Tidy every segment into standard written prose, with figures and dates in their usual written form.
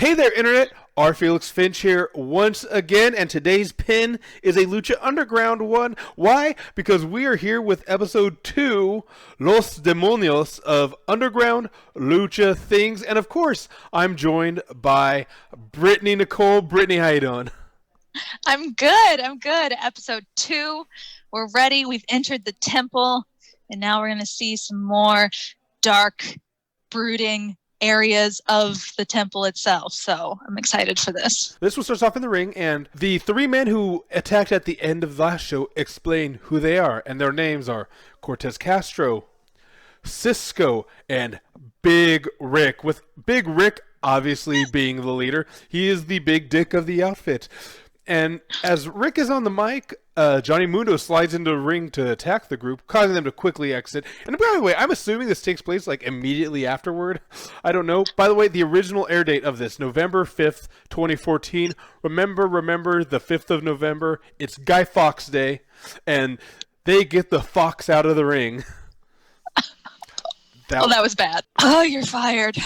Hey there, Internet! Our Felix Finch here once again, and today's pin is a Lucha Underground one. Why? Because we are here with episode 2, Los Demonios, of Underground Lucha Things. And of course, I'm joined by Brittani Nikole. Brittani, how you doing? I'm good. Episode 2. We're ready. We've entered the temple, and now we're going to see some more dark, brooding areas of the temple itself. So I'm excited for this. This one starts off in the ring, and the three men who attacked at the end of the last show explain who they are, and their names are Cortez Castro, Cisco, and Big Rick, with Big Rick obviously being the leader. He is the big dick of the outfit. And as Rick is on the mic, Johnny Mundo slides into the ring to attack the group, causing them to quickly exit. And by the way, I'm assuming this takes place like immediately afterward. I don't know. By the way, the original air date of this, November 5th, 2014. Remember the 5th of November. It's Guy Fawkes Day, and they get the fox out of the ring. That was bad. Oh, you're fired.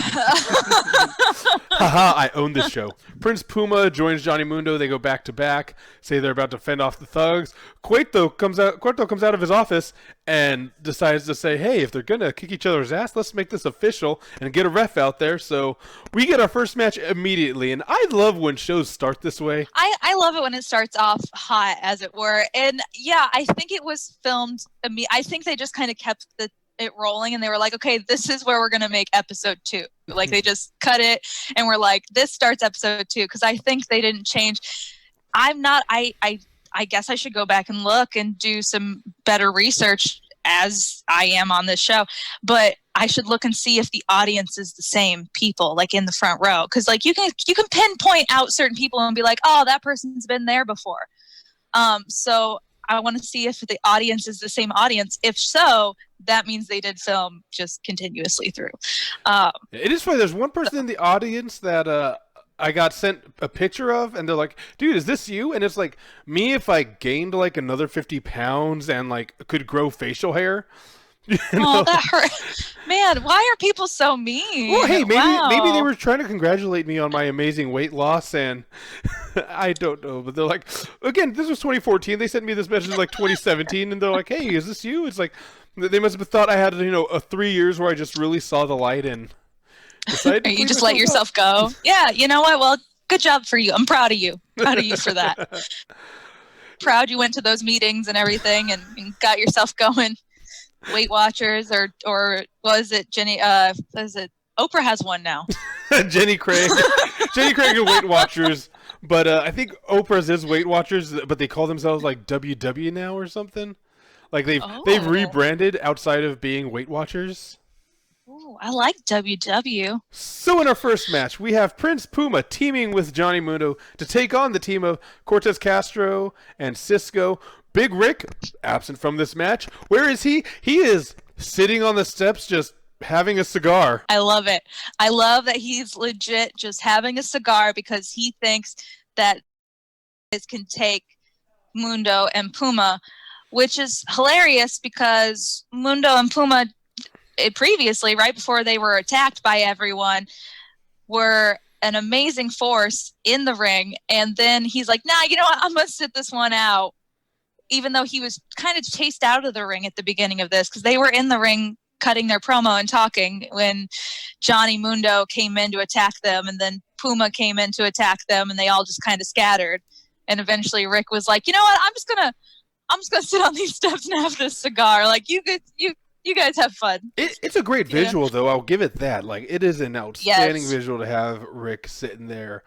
Haha, I own this show. Prince Puma joins Johnny Mundo. They go back to back, say they're about to fend off the thugs. Cueto comes out of his office and decides to say, hey, if they're going to kick each other's ass, let's make this official and get a ref out there. So we get our first match immediately. And I love when shows start this way. I love it when it starts off hot, as it were. And yeah, I think it was filmed. I think they just kind of kept it rolling, and they were like, okay, this is where we're going to make episode 2. Like, they just cut it and we're like, this starts episode 2, because I think they didn't change. I guess I should go back and look and do some better research as I am on this show, but I should look and see if the audience is the same people, like in the front row, because like you can pinpoint out certain people and be like, oh, that person's been there before. So I want to see if the audience is the same audience. If so, that means they did film just continuously through. It is funny. There's one person in the audience that I got sent a picture of, and they're like, dude, is this you? And it's like, me if I gained like another 50 pounds and like could grow facial hair. Oh, that hurt. Man, why are people so mean? Well, hey, maybe they were trying to congratulate me on my amazing weight loss, and I don't know. But they're like, again, this was 2014. They sent me this message in like 2017, and they're like, hey, is this you? It's like, they must have thought I had, a 3 years where I just really saw the light and decided you just let yourself go. Yeah, you know what? Well, good job for you. I'm proud of you. Proud of you for that. Proud you went to those meetings and everything and got yourself going. Weight Watchers, or was it Jenny? Oprah has one now. Jenny Craig and Weight Watchers, but I think Oprah's is Weight Watchers, but they call themselves like WW now or something. Like they've rebranded outside of being Weight Watchers. Oh, I like WW. So in our first match, we have Prince Puma teaming with Johnny Mundo to take on the team of Cortez Castro and Cisco. Big Rick, absent from this match. Where is he? He is sitting on the steps just having a cigar. I love it. I love that he's legit just having a cigar because he thinks that it can take Mundo and Puma, which is hilarious because Mundo and Puma previously, right before they were attacked by everyone, were an amazing force in the ring. And then he's like, nah, you know what? I'm going to sit this one out. Even though he was kind of chased out of the ring at the beginning of this, because they were in the ring cutting their promo and talking when Johnny Mundo came in to attack them, and then Puma came in to attack them, and they all just kind of scattered. And eventually Rick was like, you know what, I'm just gonna sit on these steps and have this cigar. Like, you guys have fun. It's a great visual, though. I'll give it that. Like, it is an outstanding visual to have Rick sitting there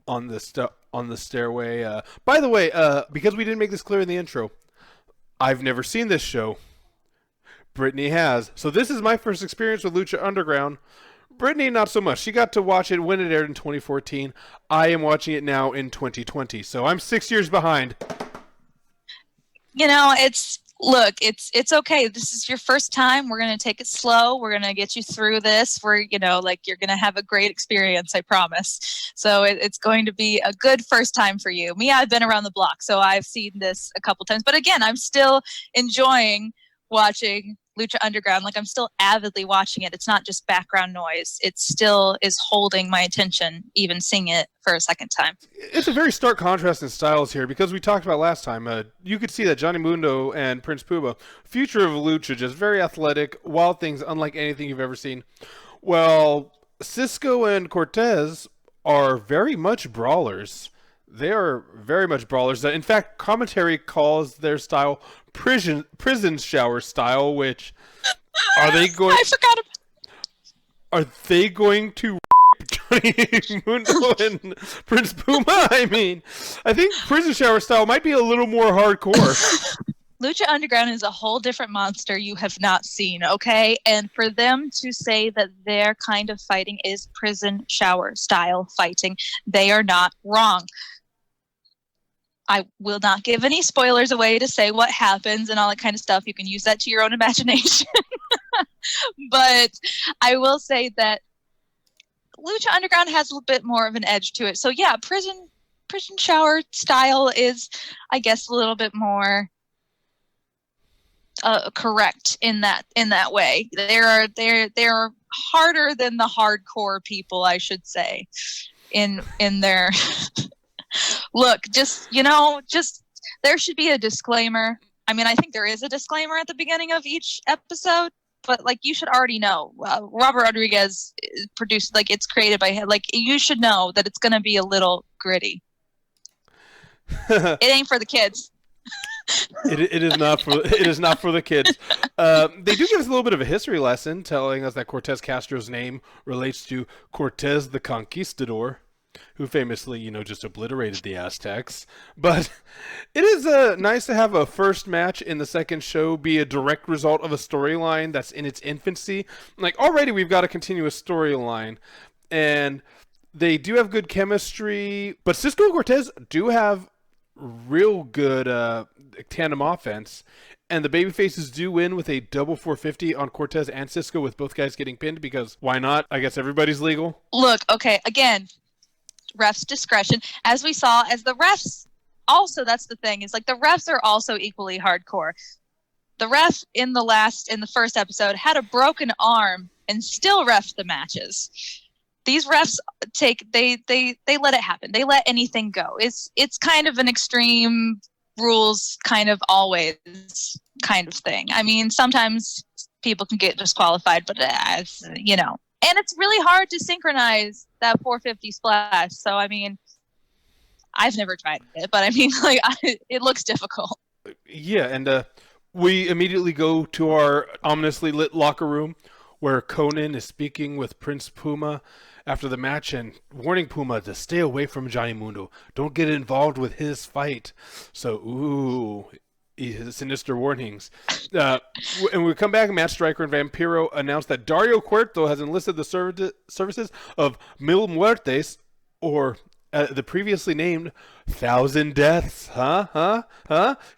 on the stairway. By the way, because we didn't make this clear in the intro, I've never seen this show. Brittani has. So this is my first experience with Lucha Underground. Brittani, not so much. She got to watch it when it aired in 2014. I am watching it now in 2020. So I'm 6 years behind. It's okay. This is your first time. We're going to take it slow. We're going to get you through this. You're going to have a great experience, I promise. So it's going to be a good first time for you. Me, I've been around the block, so I've seen this a couple times. But again, I'm still enjoying watching Lucha Underground. Like, I'm still avidly watching it. It's not just background noise. It still is holding my attention, even seeing it for a second time. It's a very stark contrast in styles here, because we talked about last time. You could see that Johnny Mundo and Prince Puma, future of Lucha, just very athletic, wild things unlike anything you've ever seen. Well, Cisco and Cortez are very much brawlers. They are very much brawlers. In fact, commentary calls their style prison shower style, which are they going I forgot about. Are they going to Johnny Mundo and Prince Puma? I mean, I think prison shower style might be a little more hardcore. Lucha Underground is a whole different monster you have not seen, okay? And for them to say that their kind of fighting is prison shower style fighting, they are not wrong. I will not give any spoilers away to say what happens and all that kind of stuff. You can use that to your own imagination. But I will say that Lucha Underground has a little bit more of an edge to it. So yeah, prison shower style is, I guess, a little bit more correct in that way. They're harder than the hardcore people, I should say, in their look. Just there should be a disclaimer. I mean, I think there is a disclaimer at the beginning of each episode, but like, you should already know. Robert Rodriguez produced, like, it's created by him. Like, you should know that it's going to be a little gritty. It ain't for the kids. It is not for the kids. They do give us a little bit of a history lesson, telling us that Cortez Castro's name relates to Cortez the Conquistador, who famously, just obliterated the Aztecs. But it is nice to have a first match in the second show be a direct result of a storyline that's in its infancy. Like, already we've got a continuous storyline, and they do have good chemistry, but Cisco and Cortez do have real good tandem offense, and the babyfaces do win with a double 450 on Cortez and Cisco, with both guys getting pinned, because why not? I guess everybody's legal. Look, okay, again, refs' discretion. As we saw, as the refs, also, that's the thing, is like, the refs are also equally hardcore. The ref in the first episode had a broken arm and still reffed the matches. These refs they let it happen. They let anything go. It's kind of an extreme rules kind of always kind of thing. I mean, sometimes people can get disqualified, but and it's really hard to synchronize that 450 splash. So I mean, I've never tried it, but I mean, like, it looks difficult. Yeah, and we immediately go to our ominously lit locker room, where Conan is speaking with Prince Puma after the match and warning Puma to stay away from Johnny Mundo. Don't get involved with his fight. So, sinister warnings. And we come back, and Matt Striker and Vampiro announce that Dario Cuerto has enlisted the services of Mil Muertes, or the previously named 1,000 Deaths. Huh?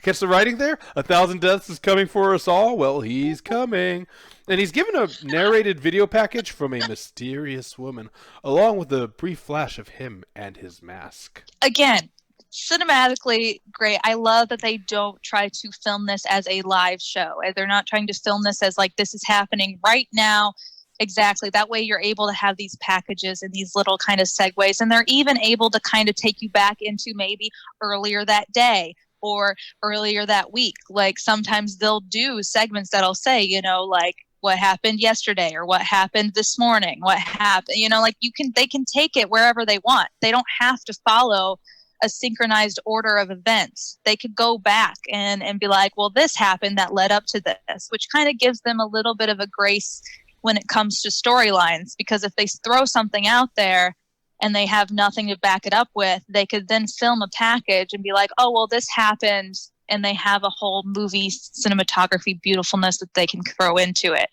Catch the writing there? 1,000 Deaths is coming for us all? Well, he's coming. And he's given a narrated video package from a mysterious woman, along with a brief flash of him and his mask. Again, cinematically great. I love that they don't try to film this as a live show. They're not trying to film this as like, this is happening right now. Exactly. That way you're able to have these packages and these little kind of segues, and they're even able to kind of take you back into maybe earlier that day or earlier that week. Like, sometimes they'll do segments that'll say, like, what happened yesterday, or what happened this morning, what happened, like, they can take it wherever they want. They don't have to follow a synchronized order of events. They could go back and be like, well, this happened that led up to this, which kind of gives them a little bit of a grace when it comes to storylines, because if they throw something out there and they have nothing to back it up with, they could then film a package and be like, oh, well, this happened, and they have a whole movie cinematography beautifulness that they can throw into it.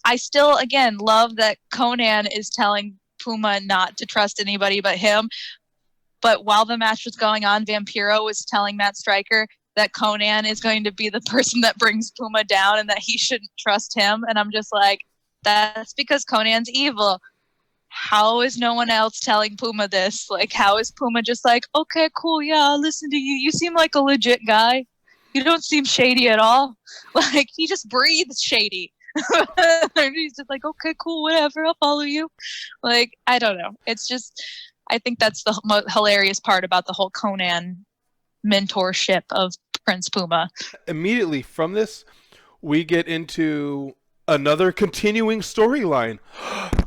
I still, again, love that Conan is telling Puma not to trust anybody but him. But while the match was going on, Vampiro was telling Matt Striker that Conan is going to be the person that brings Puma down and that he shouldn't trust him. And I'm just like, that's because Conan's evil. How is no one else telling Puma this? Like, how is Puma just like, okay, cool, yeah, I'll listen to you. You seem like a legit guy. You don't seem shady at all. Like, he just breathes shady. And he's just like, okay, cool, whatever, I'll follow you. Like, I don't know. It's just, I think that's the hilarious part about the whole Conan mentorship of Prince Puma. Immediately from this, we get into another continuing storyline.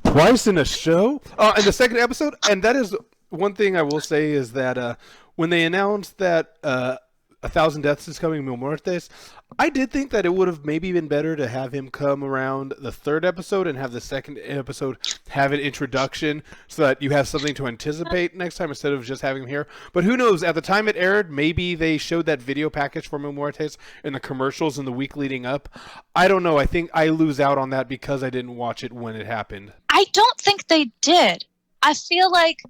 Twice in a show? In the second episode? And that is one thing I will say is that when they announced that 1,000 Deaths is coming, Mil Muertes, I did think that it would have maybe been better to have him come around the third episode and have the second episode have an introduction so that you have something to anticipate next time instead of just having him here. But who knows? At the time it aired, maybe they showed that video package for Mil Muertes in the commercials in the week leading up. I don't know. I think I lose out on that because I didn't watch it when it happened. I don't think they did. I feel like,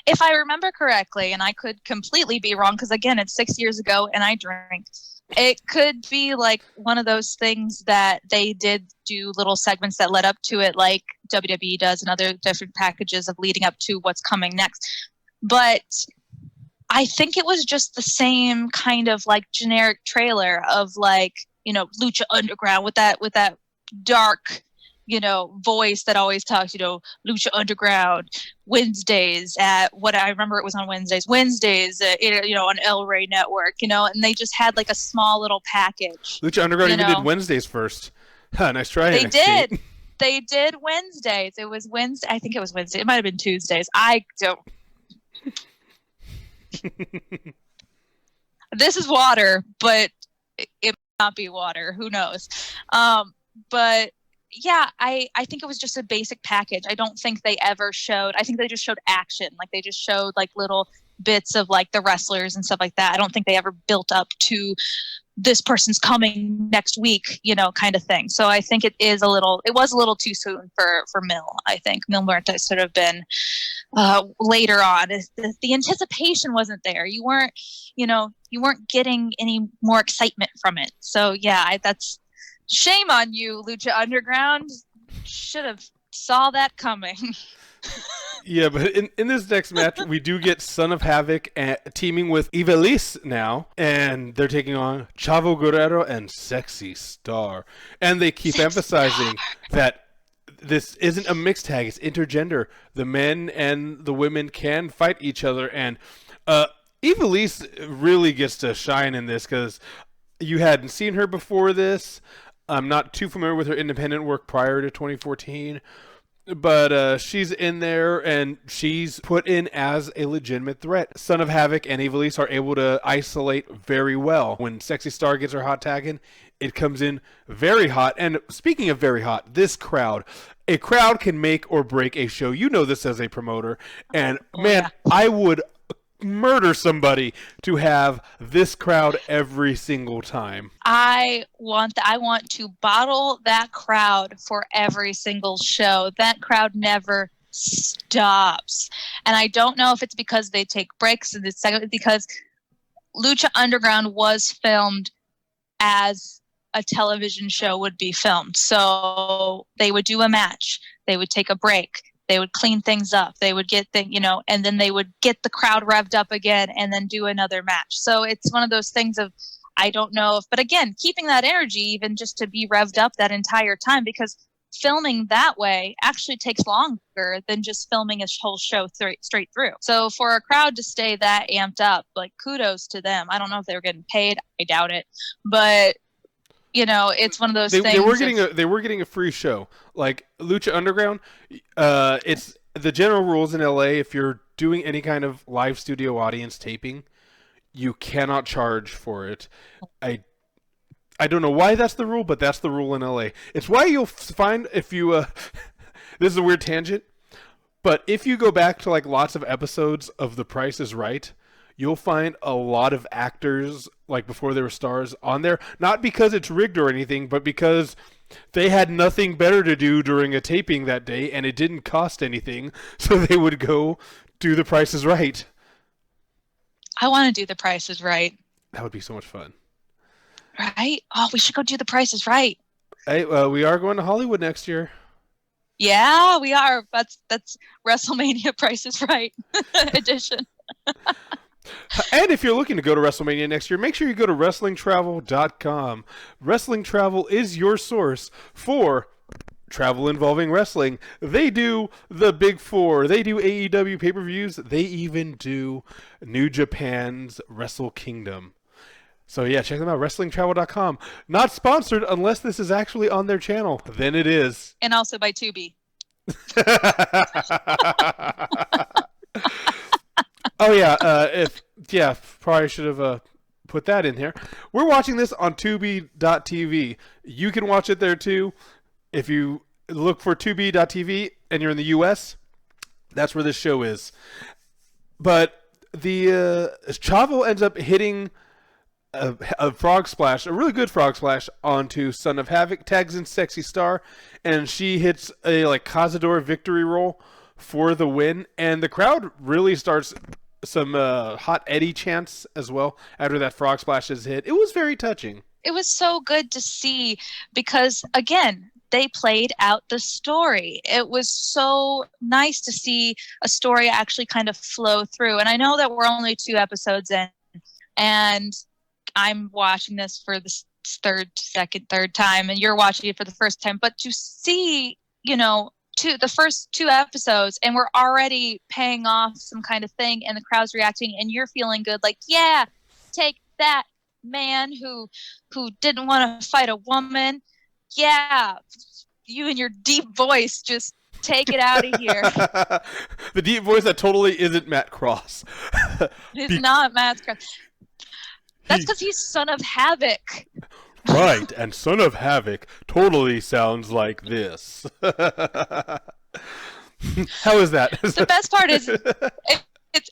if I remember correctly, and I could completely be wrong, because again, it's 6 years ago and I drank, it could be like one of those things that they did do little segments that led up to it, like WWE does, and other different packages of leading up to what's coming next. But I think it was just the same kind of like generic trailer of like, you know, Lucha Underground with that dark, you know, voice that always talks, you know, Lucha Underground, Wednesdays at what I remember it was on Wednesdays, you know, on El Rey Network, you know, and they just had like a small little package. Lucha Underground even did Wednesdays first. Nice try. They did. They did Wednesdays. It was Wednesday. I think it was Wednesday. It might have been Tuesdays. I don't. This is water, but it might not be water. Who knows? But yeah, I think it was just a basic package. I don't think they ever showed, I think they just showed action. Like they just showed like little bits of like the wrestlers and stuff like that. I don't think they ever built up to this person's coming next week, you know, kind of thing. So I think it was a little too soon for Mil. I think Mil Muertes should have been later on. The anticipation wasn't there. You weren't getting any more excitement from it. So yeah, that's shame on you, Lucha Underground. Should have saw that coming. Yeah, but in this next match, we do get Son of Havoc teaming with Ivelisse now, and they're taking on Chavo Guerrero and Sexy Star. And they keep emphasizing that this isn't a mixed tag, it's intergender. The men and the women can fight each other, and Ivelisse really gets to shine in this because you hadn't seen her before this. I'm not too familiar with her independent work prior to 2014. But she's in there, and she's put in as a legitimate threat. Son of Havoc and Ivelisse are able to isolate very well. When Sexy Star gets her hot tag in, it comes in very hot. And speaking of very hot, this crowd. A crowd can make or break a show. You know this as a promoter. And, man, I would murder somebody to have this crowd every single time. I want to bottle that crowd for every single show. That crowd never stops. And I don't know if it's because they take breaks in this segment, because Lucha Underground was filmed as a television show would be filmed. So they would do a match, they would take a break, they would clean things up, they would get and then they would get the crowd revved up again and then do another match. So it's one of those things of, I don't know but again, keeping that energy even just to be revved up that entire time, because filming that way actually takes longer than just filming a whole show straight through. So for a crowd to stay that amped up, like, kudos to them. I don't know if they were getting paid. I doubt it. But it's one of those things. They were getting a free show. Like Lucha Underground, it's the general rules in LA. If you're doing any kind of live studio audience taping, you cannot charge for it. I don't know why that's the rule, but that's the rule in LA. It's why you'll find if you this is a weird tangent, but if you go back to like lots of episodes of The Price is Right, you'll find a lot of actors, like before they were stars, on there, not because it's rigged or anything, but because they had nothing better to do during a taping that day, and it didn't cost anything, so they would go do The Price is Right. I want to do The Price is Right. That would be so much fun. Right? Oh, we should go do The Price is Right. Hey, we are going to Hollywood next year. Yeah, we are. That's WrestleMania Price is Right edition. And if you're looking to go to WrestleMania next year, make sure you go to WrestlingTravel.com. Wrestling Travel is your source for travel involving wrestling. They do the Big Four. They do AEW pay-per-views. They even do New Japan's Wrestle Kingdom. So yeah, check them out, WrestlingTravel.com. Not sponsored unless this is actually on their channel. Then it is. And also by Tubi. Oh yeah, probably should have put that in here. We're watching this on Tubi.tv. You can watch it there too. If you look for Tubi.tv and you're in the US, that's where this show is. But the Chavo ends up hitting a frog splash, a really good frog splash, onto Son of Havoc, tags in Sexy Star, and she hits a Cazador victory roll for the win, and the crowd really starts some Hot Eddie chants as well after that frog splash is hit. It was very touching. It was so good to see because, again, they played out the story. It was so nice to see a story actually kind of flow through. And I know that we're only 2 episodes in, and I'm watching this for the third time, and you're watching it for the first time. But to see, the first 2 episodes, and we're already paying off some kind of thing, and the crowd's reacting, and you're feeling good, like, yeah, take that, man who didn't want to fight a woman. Yeah, you and your deep voice, just take it out of here. The deep voice that totally isn't Matt Cross. It's not Matt Cross. That's because he's Son of Havoc. Right, and Son of Havoc totally sounds like this. How is that? The best part is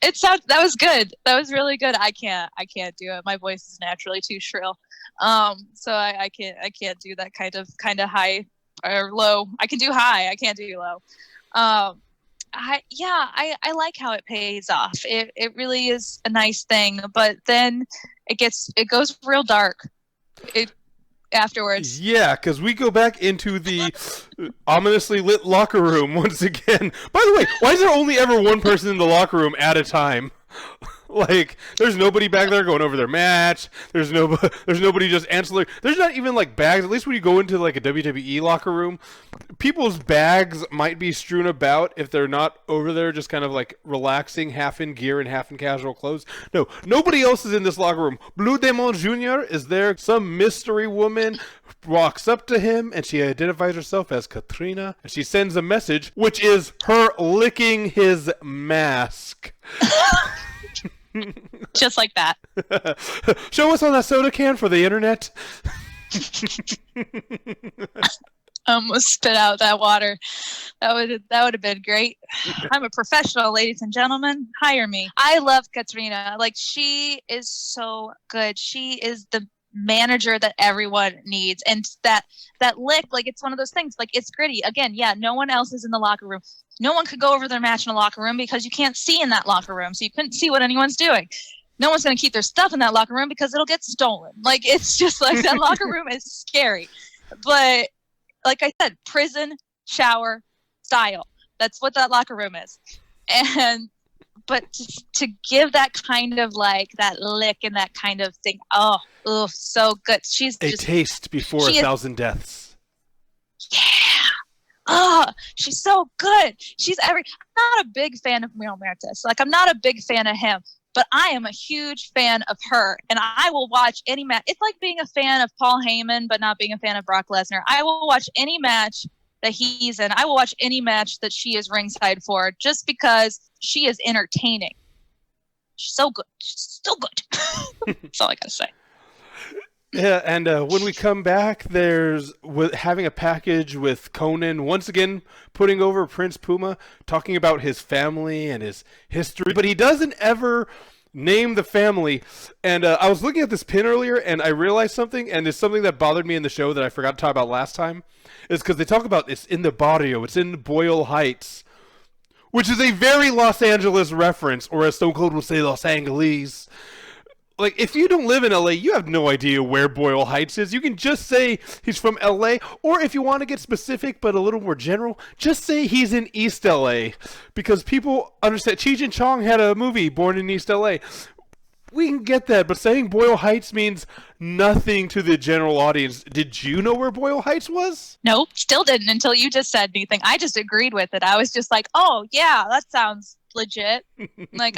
it sounds, that was good. That was really good. I can't do it. My voice is naturally too shrill. So I can't do that kind of high or low. I can do high. I can't do low. I like how it pays off. It really is a nice thing, but then it goes real dark. Afterwards. Yeah, because we go back into the ominously lit locker room once again. By the way, why is there only ever one person in the locker room at a time? There's nobody back there going over their match. There's nobody just ancillary. There's not even bags. At least when you go into a WWE locker room, people's bags might be strewn about if they're not over there just kind of relaxing, half in gear and half in casual clothes. No, nobody else is in this locker room. Blue Demon Jr. is there. Some mystery woman walks up to him and she identifies herself as Katrina, and she sends a message, which is her licking his mask. Just like that. Show us on that soda can for the internet. I almost spit out that water. That would have been great. I'm a professional, ladies and gentlemen. Hire me. I love Katrina. She is so good. She is the manager that everyone needs, and that lick, it's one of those things. It's gritty. Again, yeah, no one else is in the locker room. No one could go over their match in a locker room because you can't see in that locker room, so you couldn't see what anyone's doing. No one's going to keep their stuff in that locker room because it'll get stolen. It's just that locker room is scary. But like I said, prison shower style. That's what that locker room is. But to give that kind of that lick and that kind of thing, oh, so good. She's a taste before 1,000 deaths. Yeah. Oh, she's so good. I'm not a big fan of Miro Mertes. I'm not a big fan of him, but I am a huge fan of her, and I will watch any match. It's like being a fan of Paul Heyman, but not being a fan of Brock Lesnar. I will watch any match that he's in. I will watch any match that she is ringside for, just because she is entertaining. She's so good. She's so good. That's all I gotta say. Yeah, and when we come back, there's having a package with Conan, once again putting over Prince Puma, talking about his family and his history, but he doesn't ever name the family. And I was looking at this pin earlier, and I realized something, and it's something that bothered me in the show that I forgot to talk about last time, is because they talk about it's in the barrio, it's in Boyle Heights, which is a very Los Angeles reference, or as Stone Cold will say, Los Angeles. If you don't live in LA, you have no idea where Boyle Heights is. You can just say he's from LA, or if you want to get specific but a little more general, just say he's in East LA, because people understand. Cheech and Chong had a movie, Born in East LA. we can get that, but saying Boyle Heights means nothing to the general audience. Did you know where Boyle Heights was? Nope, still didn't until you just said anything. I just agreed with it. I was just like, oh, yeah, that sounds legit. Like,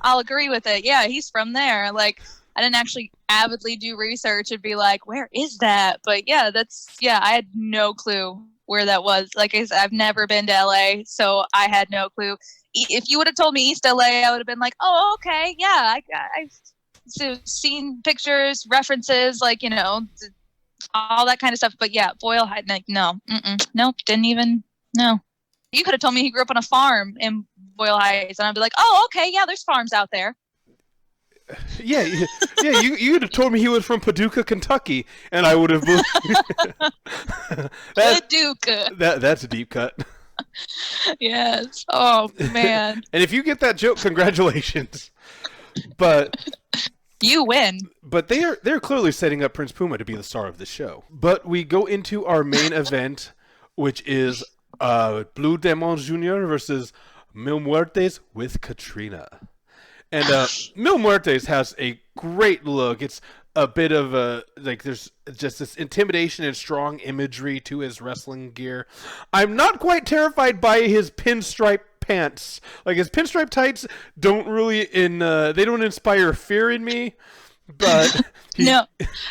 I'll agree with it. Yeah, he's from there. Like, I didn't actually avidly do research and be like, where is that? But yeah, I had no clue where that was. Like I said, I've never been to LA, so I had no clue. If you would have told me East LA, I would have been like, oh, okay, yeah, I've seen pictures, references, like, all that kind of stuff. But yeah, Boyle Heights, like, nope, didn't even know. You could have told me he grew up on a farm in Boyle Heights, and I'd be like, oh, okay, yeah, there's farms out there. Yeah. You'd have told me he was from Paducah, Kentucky, and I would have believed. Paducah. That's a deep cut. Yes. Oh man. And if you get that joke, congratulations. But you win. But they're clearly setting up Prince Puma to be the star of the show. But we go into our main event, which is Blue Demons Jr. versus Mil Muertes with Katrina. And Mil Muertes has a great look. It's a bit of there's just this intimidation and strong imagery to his wrestling gear. I'm not quite terrified by his pinstripe pants. Like, his pinstripe tights don't really they don't inspire fear in me. But no,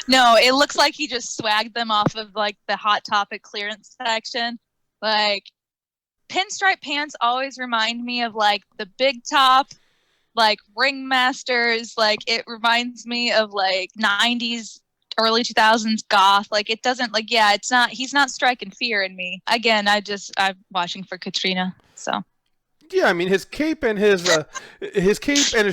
it looks like he just swagged them off of like the Hot Topic clearance section. Like, pinstripe pants always remind me of like the Big Top, like Ringmasters. Like, it reminds me of like 90s, early 2000s goth. Like, it doesn't, like, yeah, he's not striking fear in me. Again, I'm watching for Katrina, so. Yeah, I mean, his cape and his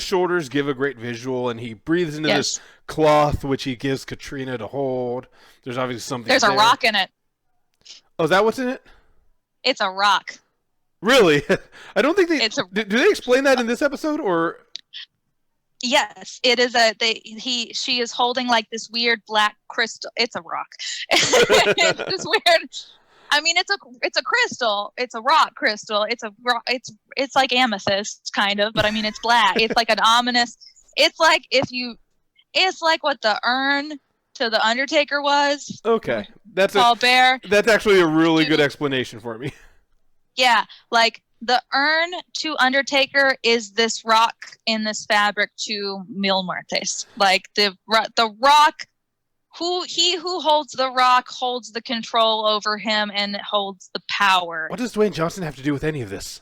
shoulders give a great visual, and he breathes into this cloth, which he gives Katrina to hold. There's obviously something. There's a rock in it. Oh, is that what's in it? It's a rock. Really? I don't think they. Do they explain that in this episode, or? Yes, it is she is holding like this weird black crystal. It's a rock. It's this weird. I mean, it's a crystal. It's a rock crystal. It's a rock. It's like amethyst, kind of, but I mean, it's black. It's like an ominous. It's like it's like what the urn to the Undertaker was. Okay, Paul Bear. That's actually a really good explanation for me. Yeah, like the urn to Undertaker is this rock in this fabric to Mil Muertes. Like the rock. Who holds the rock holds the control over him and holds the power. What does Dwayne Johnson have to do with any of this?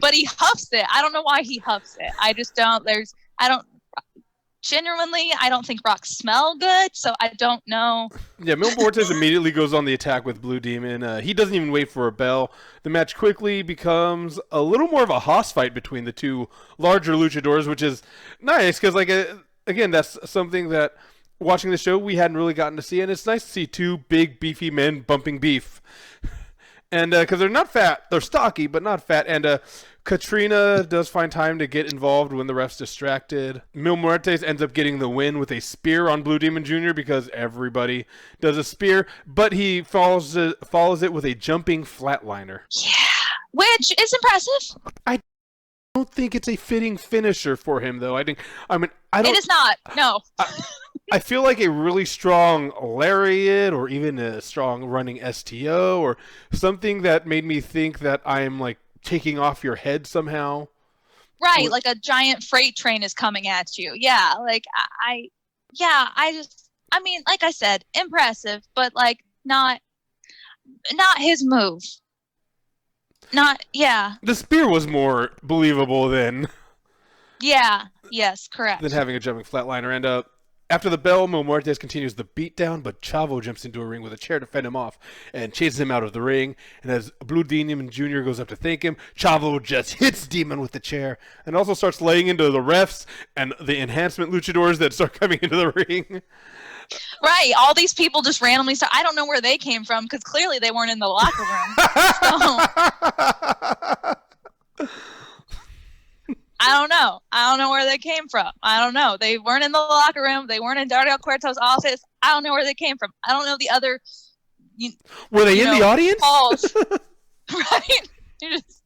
But he huffs it. I don't know why he huffs it. I don't think rocks smell good, so I don't know. Yeah, Mil Muertes immediately goes on the attack with Blue Demon. He doesn't even wait for a bell. The match quickly becomes a little more of a hoss fight between the two larger luchadors, which is nice because, like, again, that's something that watching the show we hadn't really gotten to see, and it's nice to see two big, beefy men bumping beef. And because they're not fat, they're stocky, but not fat. And Katrina does find time to get involved when the ref's distracted. Mil Muertes ends up getting the win with a spear on Blue Demon Jr. because everybody does a spear, but he follows it with a jumping flatliner. Yeah, which is impressive. I don't think it's a fitting finisher for him, though. I don't. It is not. No. I feel like a really strong lariat or even a strong running STO or something that made me think that I'm like taking off your head somehow. Right, like a giant freight train is coming at you. Yeah, like I mean, like I said, impressive, but like not his move. The spear was more believable than. Yeah, yes, correct. Than having a jumping flatliner. And after the bell, Mil Muertes continues the beatdown, but Chavo jumps into a ring with a chair to fend him off and chases him out of the ring. And as Blue Demon Jr. goes up to thank him, Chavo just hits Demon with the chair and also starts laying into the refs and the enhancement luchadors that start coming into the ring. Right, all these people just randomly start. I don't know where they came from because clearly they weren't in the locker room. So. I don't know where they came from. I don't know. They weren't in the locker room. They weren't in Dario Cueto's office. I don't know where they came from. I don't know the other. Were they in the audience? Calls. Right?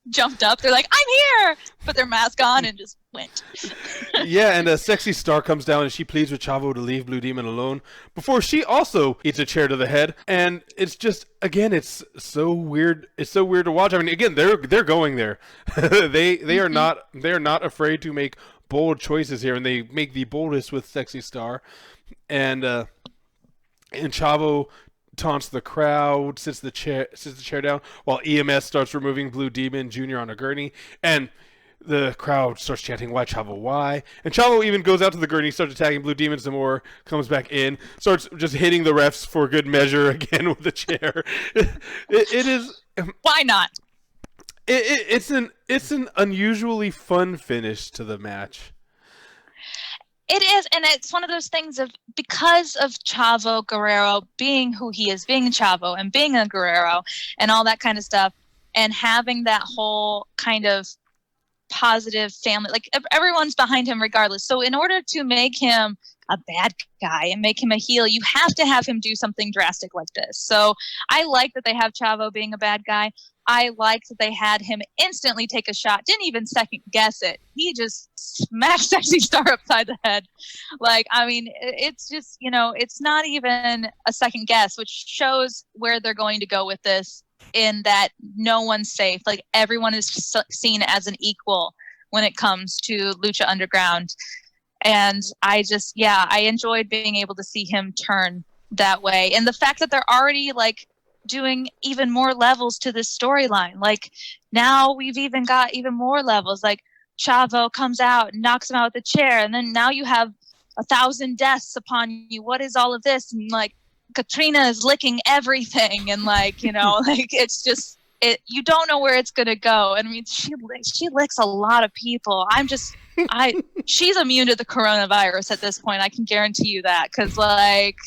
jumped up. They're like, I'm here! Put their mask on and just went. Yeah, and a sexy star comes down and she pleads with Chavo to leave Blue Demon alone before she also eats a chair to the head. And it's just, again, it's so weird. It's so weird to watch. I mean, again, they're going there. they are not afraid to make bold choices here, and they make the boldest with sexy star. And Chavo taunts the crowd, sits the chair down while EMS starts removing Blue Demon Jr. on a gurney, and the crowd starts chanting, "Why, Chavo, why?" And Chavo even goes out to the gurney, starts attacking Blue Demon some more, comes back in, starts just hitting the refs for good measure again with the chair. It is... Why not? It's an unusually fun finish to the match. It is, and it's one of those things of, because of Chavo Guerrero being who he is, being Chavo and being a Guerrero and all that kind of stuff, and having that whole kind of positive family, like everyone's behind him regardless. So in order to make him a bad guy and make him a heel, you have to have him do something drastic like this. So I like that they have Chavo being a bad guy. I like that they had him instantly take a shot, didn't even second guess it. He just smashed Sexy Star upside the head. Like, I mean, it's just, it's not even a second guess, which shows where they're going to go with this, in that no one's safe. Like, everyone is seen as an equal when it comes to Lucha Underground. And I enjoyed being able to see him turn that way. And the fact that they're already, like, doing even more levels to this storyline. Like, now we've even got even more levels. Like, Chavo comes out and knocks him out with a chair, and then now you have 1,000 deaths upon you. What is all of this? And, like, Katrina is licking everything, and, like, like, it's just, you don't know where it's gonna go. And I mean, she licks a lot of people. She's immune to the coronavirus at this point. I can guarantee you that, because, like,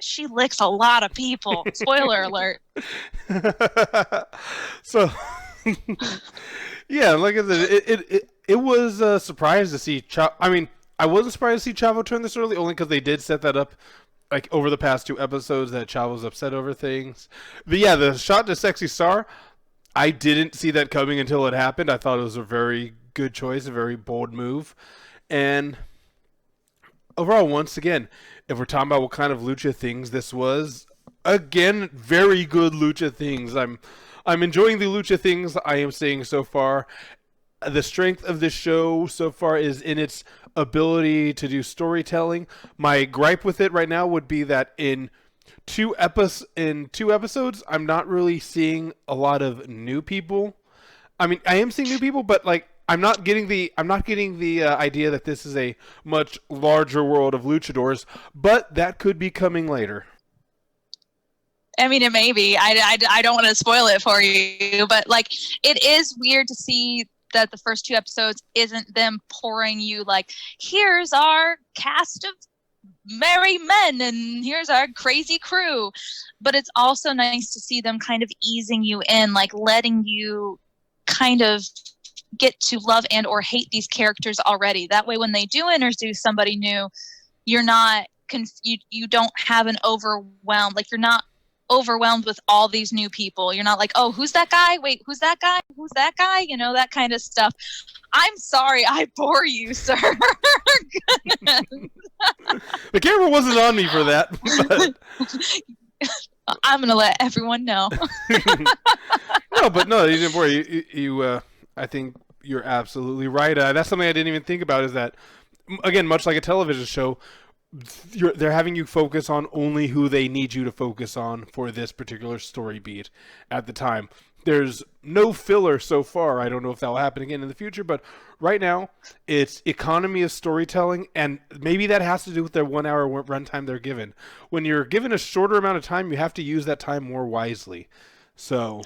she licks a lot of people. Spoiler alert. So, yeah, like I said, it was a surprise to see Chavo. I mean, I wasn't surprised to see Chavo turn this early, only because they did set that up, like, over the past 2 episodes, that Chavo's upset over things. But yeah, the shot to Sexy Star, I didn't see that coming until it happened. I thought it was a very good choice, a very bold move. And overall, once again, if we're talking about what kind of Lucha things this was, again, very good Lucha things. I'm enjoying the Lucha things I am seeing so far. The strength of this show so far is in its ability to do storytelling. My gripe with it right now would be that in 2 episodes, I'm not really seeing a lot of new people. I mean, I am seeing new people, but, like, I'm not getting the idea that this is a much larger world of luchadors, but that could be coming later. I mean, it may be. I don't want to spoil it for you, but, like, it is weird to see that the first 2 episodes isn't them pouring you, like, here's our cast of merry men and here's our crazy crew. But it's also nice to see them kind of easing you in, like, letting you kind of get to love and or hate these characters already. That way, when they do introduce somebody new, you're not you don't have an overwhelmed, like, you're not overwhelmed with all these new people. You're not like, oh, who's that guy? Wait, who's that guy? Who's that guy? That kind of stuff. I'm sorry I bore you, sir. The camera wasn't on me for that. But I'm gonna let everyone know. No, you didn't bore you. I think you're absolutely right. That's something I didn't even think about, is that, again, much like a television show, they're having you focus on only who they need you to focus on for this particular story beat at the time. There's no filler so far. I don't know if that will happen again in the future, but right now it's economy of storytelling, and maybe that has to do with their 1 hour runtime they're given. When you're given a shorter amount of time, you have to use that time more wisely. So...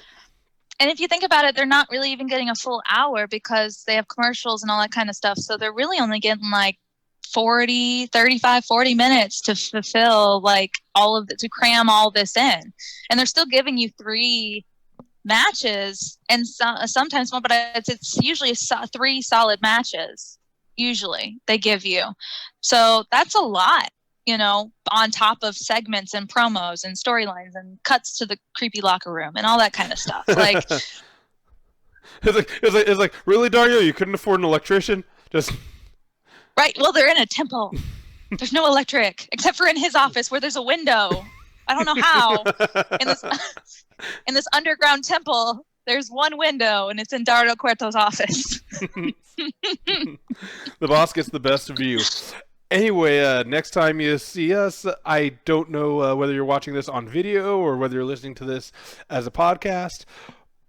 And if you think about it, they're not really even getting a full hour because they have commercials and all that kind of stuff. So they're really only getting, like, 40 minutes to fulfill, like, to cram all this in. And they're still giving you 3 matches and sometimes more, but it's usually 3 solid matches. Usually they give you. So that's a lot, on top of segments and promos and storylines and cuts to the creepy locker room and all that kind of stuff. Like, It's like really, Dario? You couldn't afford an electrician? Just Right. Well, they're in a temple. There's no electric except for in his office where there's a window. I don't know how. In this in this underground temple, there's one window, and it's in Dario Cueto's office. the boss gets the best view. Anyway, next time you see us, I don't know whether you're watching this on video or whether you're listening to this as a podcast,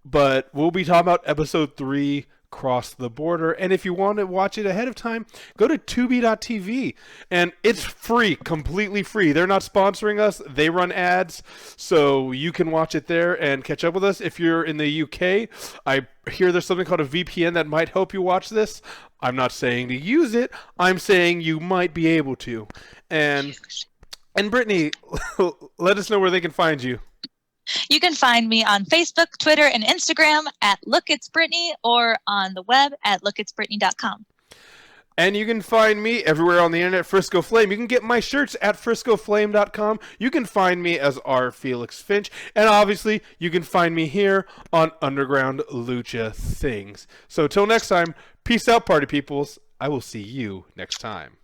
but we'll be talking about episode 3, Cross the Border. And if you want to watch it ahead of time, go to tubi.tv, and it's free, completely free. They're not sponsoring us. They run ads, so you can watch it there and catch up with us. If you're in the UK, I hear there's something called a VPN that might help you watch this. I'm not saying to use it. I'm saying you might be able to. And Brittany, let us know where they can find you. You can find me on Facebook, Twitter, and Instagram at LookIt'sBrittany, or on the web at lookitsbrittany.com. And you can find me everywhere on the internet, Frisco Flame. You can get my shirts at friscoflame.com. You can find me as R. Felix Finch. And obviously, you can find me here on Underground Lucha Things. So till next time, peace out, party peoples. I will see you next time.